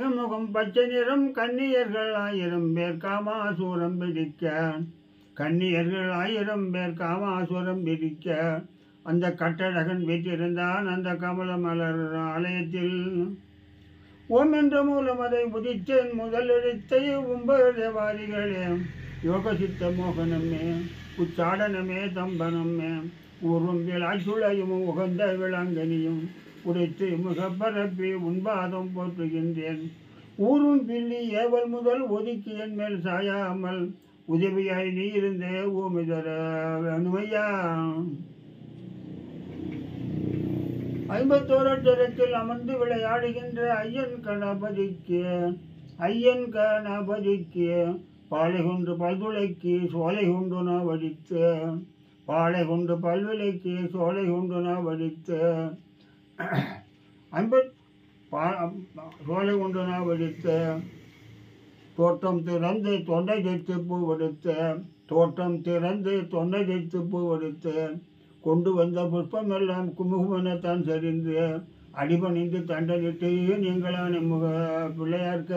முகம் பச்சை நிறம் கன்னியர்கள் 1000 பேர் காமாசூரம் பிடிக்க, கன்னியர்கள் 1000 பேர் காமாசூரம் பிடிக்க, அந்த கட்டழகன் வீற்றிருந்தான் அந்த கமல மலர் ஆலயத்தில். ஓம் என்ற மூலம் அதை உதித்தேன் முதல் எழுத்தை 9 தேவாதிகளே. யோகசித்த மோகனமே உச்சாடனமே தம்பனமே ஊரும் ஆச்சுளையும் உகந்த விளங்கனியும் உடைத்து முகப்பரப்பி உன்பாதம் போற்றுகின்றேன். ஊரும் பில்லி ஏவல் முதல் ஒதுக்கி என் மேல் சாயாமல் உதவியாய் நீ இருந்தே ஊமிதர வேணுமையா. 51 அட்சரத்தில் அமர்ந்து விளையாடுகின்ற ஐயன் கணபதிக்கு பாலை கொண்டு பல்துளைக்கு சோலை கொண்டு நான் வடித்து, பாலை கொண்டு பல்விலைக்கு சோலை கொண்டு நான் வடித்து, சோலை கொண்டு நான் வடித்து, தோட்டம் திறந்து தொண்டை தைத்து பூவெடுத்து, தோட்டம் திறந்து தொண்டை தைத்து பூவெடுத்து, கொண்டு வந்த புஷ்பம் எல்லாம் குமுகுமெனத்தான் சரிந்து அடிபணிந்து தண்டனிட்டு நீங்களான பிள்ளையார்க்க.